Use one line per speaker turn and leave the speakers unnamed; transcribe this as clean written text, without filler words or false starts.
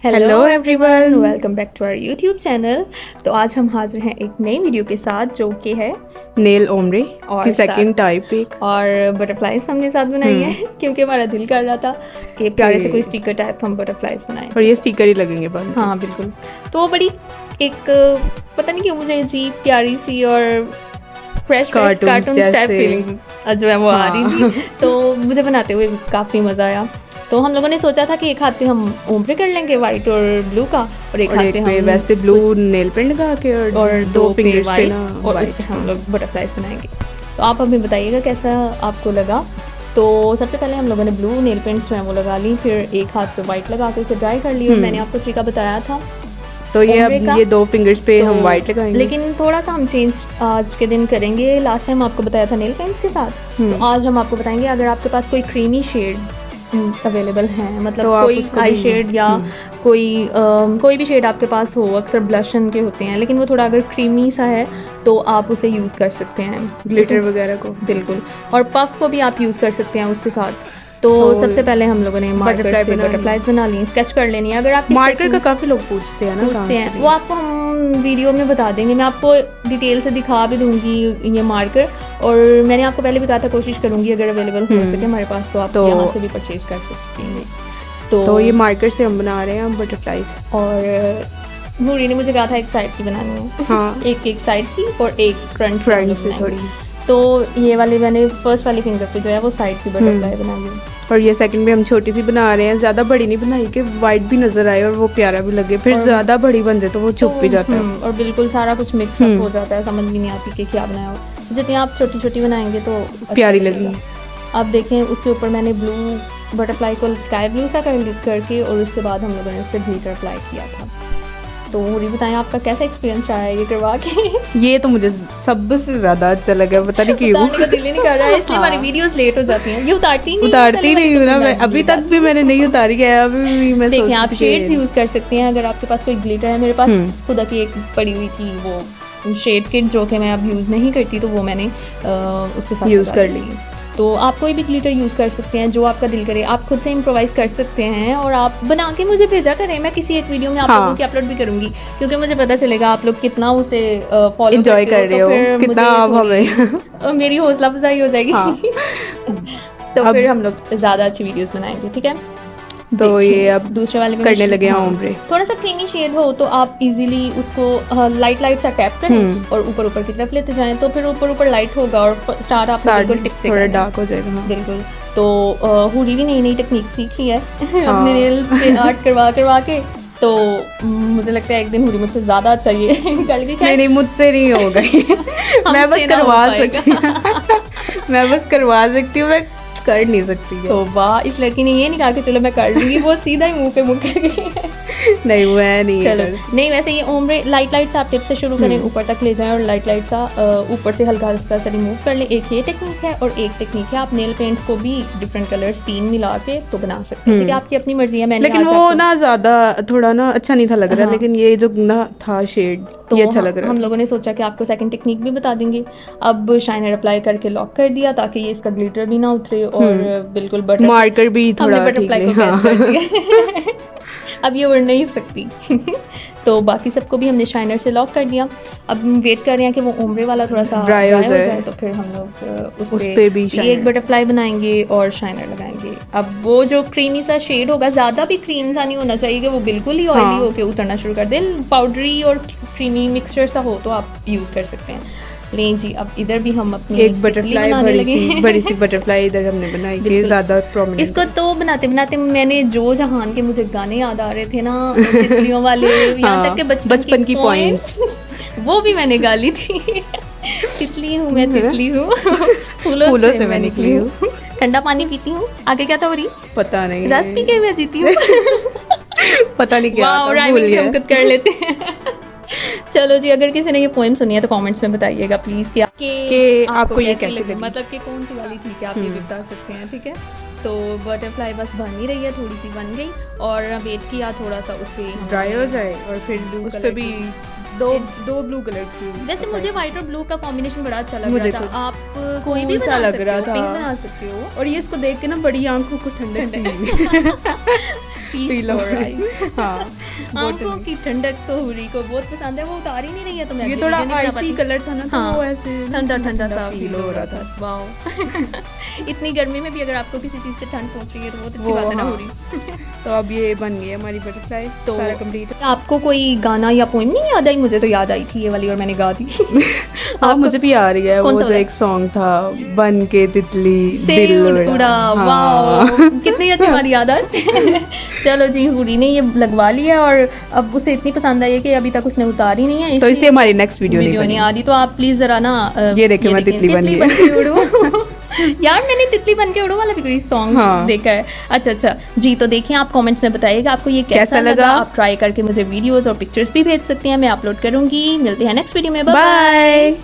Hello everyone, welcome back to our YouTube channel. तो आज हम हाजिर हैं एक नई वीडियो के साथ जो कि है
नेल ओम्ब्रे की सेकंड टाइप एक
और बटरफ्लाइज हमने साथ बनाई है क्योंकि हमारा दिल कर रहा था कि प्यारे से कोई स्टिकर टाइप हम बटरफ्लाइज बनाएं
और ये स्टिकर ही लगेंगे बस।
हाँ बिल्कुल। तो वो बड़ी एक पता नहीं क्यों मुझे अजीब प्यारी सी और फ्रेश कार्टून टाइप फीलिंग जो है वो आ रही थी। तो मुझे बनाते हुए काफ़ी मज़ा आया। तो हम लोगों ने सोचा था कि एक हाथ पे हम ओम्ब्रे कर लेंगे वाइट और ब्लू का और एक हाथ पे हम
वैसे ब्लू नेल पेंट लगा के और दो फिंगर्स पे ना
वाइट हम लोग बटरफ्लाइज बनाएंगे। तो आप हमें बताइएगा कैसा आपको लगा। तो सबसे पहले हम लोगों ने ब्लू नेल पेंट्स जो है वो लगा ली, फिर एक हाथ पे वाइट लगा के उसे ड्राई कर ली और मैंने आपको तरीका बताया था।
तो ये अब ये दो फिंगर्स पे हम वाइट लगाएंगे,
लेकिन थोड़ा सा हम चेंज आज के दिन करेंगे। लास्ट टाइम आपको बताया था नेल पेंट्स के साथ, तो आज हम आपको बताएंगे अगर आपके पास कोई क्रीमी शेड अवेलेबल है, मतलब तो कोई आई शेड या कोई भी शेड आपके पास हो। अक्सर ब्लशन के होते हैं लेकिन वो थोड़ा अगर क्रीमी सा है तो आप उसे यूज़ कर सकते हैं,
ग्लिटर वगैरह को बिल्कुल।
और पफ को भी आप यूज़ कर सकते हैं उसके साथ। तो सबसे पहले हम लोगों ने बटरफ्लाइज बना ली, स्केच कर लेनी है। अगर आप
मार्कर का काफ़ी लोग पूछते हैं
वो आपको हम वीडियो में बता देंगे। मैं आपको डिटेल से दिखा भी दूंगी ये मार्कर, और मैंने आपको पहले भी कहा था कोशिश करूंगी अगर अवेलेबल हो सके हमारे पास तो आप यहाँ से भी परचेज कर सकती हैं।
तो ये मार्कर से हम बना रहे हैं बटरफ्लाइज।
और नूरी ने मुझे कहा था एक साइड की बनानी है। हाँ। एक साइड की और एक फ्रंट
से थोड़ी।
तो ये वाली मैंने फर्स्ट वाली फिंगर पे जो है वो साइड की बटरफ्लाई बनाई है।
और ये सेकंड में हम छोटी सी बना रहे हैं, ज़्यादा बड़ी नहीं बनाई कि वाइट भी नजर आए और वो प्यारा भी लगे। फिर ज़्यादा बड़ी बन जाए तो वो छुप भी जाता है
और बिल्कुल सारा कुछ मिक्स अप हो जाता है, समझ भी नहीं आती कि क्या बनाया हो। जितनी आप छोटी छोटी बनाएंगे तो
प्यारी लगेगी।
अब देखें उसके ऊपर मैंने ब्लू बटरफ्लाई को स्काई ब्लू सा करके और उसके बाद हम लोगों ने उस पर ग्लिटर अप्लाई किया था। तो मुझे बताएं आपका कैसा एक्सपीरियंस रहा है ये करवा के।
ये तो मुझे सबसे ज़्यादा अच्छा लगा, पता नहीं क्यों।
उतारने का दिल ही नहीं कर रहा है, इसलिए हमारी वीडियोस लेट हो जाती हैं। ये उतारती
नहीं हूँ ना मैं, अभी तक भी मैंने नहीं उतारी है। अभी मैं
देखें आप शेड्स यूज़ कर सकते हैं अगर आपके पास कोई ग्लिटर है। मेरे पास खुदा की एक पड़ी हुई थी वो शेड किट जो कि मैं अब यूज़ नहीं करती, तो वो मैंने उसके साथ
यूज़ कर ली।
तो आप कोई भी ग्लिटर यूज़ कर सकते हैं जो आपका दिल करे। आप खुद से इम्प्रोवाइज कर सकते हैं और आप बना के मुझे भेजा करें। मैं किसी एक वीडियो में आप लोगों की अपलोड भी करूंगी क्योंकि मुझे पता चलेगा आप लोग कितना उसे फॉलो
एंजॉय कर रहे हो, कितना आप हमें
मेरी हौसला अफजाई हो जाएगी। तो फिर हम लोग ज़्यादा अच्छी वीडियोस बनाएंगे, ठीक है।
तो ये अब
दूसरे वाले में
करने लगे हैं ओम्ब्रे।
थोड़ा सा क्रीमी शेड हो तो आप इजीली उसको लाइट सा टैप करें और ऊपर की तरफ लेते जाएं, तो फिर ऊपर लाइट होगा और स्टार्ट आप बिल्कुल टिप से
थोड़ा डार्क हो जाएगा।
बिल्कुल। तो हुडी भी नई टेक्निक सीख ली है अपने नेल पे आर्ट करवा के। तो मुझे लगता है एक दिन हुडी मुझसे ज़्यादा अच्छा ये कर गई।
नहीं मुझसे नहीं होगा मैं बस करवा सकती हूँ, मैं कर नहीं सकती है।
तो वाह, इस लड़की ने ये नहीं कहा कि चलो मैं कर लूंगी, वो सीधा ही मुंह पे मुँह कर गई।
नहीं वो है नहीं।
चलो नहीं, वैसे ये ओम्ब्रे लाइट सा आप टिप से शुरू करें, ऊपर तक ले जाएं और लाइट सा ऊपर से हल्का सा रिमूव कर लें। एक ये टेक्निक है और एक टेक्निक है आप नेल पेंट को भी डिफरेंट कलर्स 3 मिला के तो बना सकते हैं, ठीक है। आपकी अपनी मर्जी है। मैंने
लेकिन वो ना ज़्यादा थोड़ा ना अच्छा नहीं था लग रहा। लेकिन ये जो ना था शेड तो ये अच्छा लग रहा है।
हम लोगों ने सोचा कि आपको सेकंड टेक्निक भी बता देंगे। अब शाइनर अप्लाई करके लॉक कर दिया ताकि ये इसका ग्लिटर भी ना उतरे और बिल्कुल
मार्कर भी थोड़ा
बटरफ्लाई को अब ये उड़ नहीं सकती। तो बाकी सबको भी हमने शाइनर से लॉक कर दिया। अब हम वेट कर रहे हैं कि वो ओम्ब्रे वाला थोड़ा सा ड्राई हो जाए तो फिर हम लोग उस पे भी एक बटरफ्लाई बनाएंगे और शाइनर लगाएंगे। अब वो जो क्रीमी सा शेड होगा, ज़्यादा भी क्रीम सा नहीं होना चाहिए कि वो बिल्कुल ही ऑयली होके उतरना शुरू कर दे। पाउडरी और क्रीमी मिक्सचर सा हो तो आप यूज़ कर सकते हैं। लें जी, अब इधर भी हम अपनी
एक बटरफ्लाई बड़ी सी बटरफ्लाई इधर हमने बनाई कि ज़्यादा प्रोमिनेंट।
इसको तो बनाते मैंने जो जहान के मुझे गाने याद आ रहे थे ना तितलियों वाले, यहाँ तक के बचपन की पॉइंट्स वो भी मैंने गा ली थी। तितली हूँ मैं, तितली हूँ, फूलों से मैं निकली हूँ, ठंडा पानी पीती हूँ। आगे क्या था हो रही
पता नहीं,
रस पी के मैं जीती हूँ।
पता नहीं क्या
कर लेते हैं। चलो जी, अगर किसी ने ये पोएम सुनी है तो कमेंट्स में बताइएगा प्लीज कि आपको ये कैसे लगी, मतलब कि कौन सी वाली थी, क्या आप ये भी बता सकते हैं, ठीक है। तो बटरफ्लाई बस बन ही रही है, थोड़ी सी बन गई और वेट किया थोड़ा सा उससे
ड्राई हो जाए और फिर उस पे भी दो ब्लू कलर की।
वैसे मुझे व्हाइट और ब्लू का कॉम्बिनेशन बड़ा अच्छा लग रहा था। आप कोई भी
बना लग रहा था,
बना सकते हो।
और ये इसको देख के ना बड़ी आंखों को ठंडक पीलो हाँ
आंखों की ठंडक तो हुरी को बहुत पसंद है, वो उतार ही नहीं रही है। तो
ये थोड़ा आइसी कलर था ना, तो वो ऐसे
ठंडा ठंडा सा
फील हो रहा था।
वाओ इतनी गर्मी में भी अगर आपको किसी चीज से ठंड पहुंच रही है तो बहुत अच्छी बात है ना हुरी।
तो अब ये बन गई हमारी बटरफ्लाई, तो सारा कंप्लीट।
आपको कोई गाना या पोएम नहीं याद आई? मुझे तो याद आई थी ये वाली और मैंने गा दी।
हाँ मुझे भी आ रही है, वो जो एक सॉन्ग था, बन के तितली दिल उड़ा।
वाओ कितनी अच्छी वाली याद आई। चलो जी, हुरी ने ये लगवा लिया और अब उसे इतनी पसंद आई है कि अभी तक उसने उतारी नहीं है,
तो इसलिए हमारी नेक्स्ट वीडियो नहीं
आ रही। तो आप प्लीज जरा ना
ये देखिए मैं तितली बन
के उड़ूं। यार मैंने तितली बन के उड़ो वाला भी कोई सॉन्ग देखा है। अच्छा जी, तो देखिए आप कमेंट्स में बताइएगा आपको ये कैसा लगा। आप ट्राई करके मुझे वीडियोस और पिक्चर्स भी भेज सकते हैं, मैं अपलोड करूंगी। मिलते हैं नेक्स्ट वीडियो में, बाय।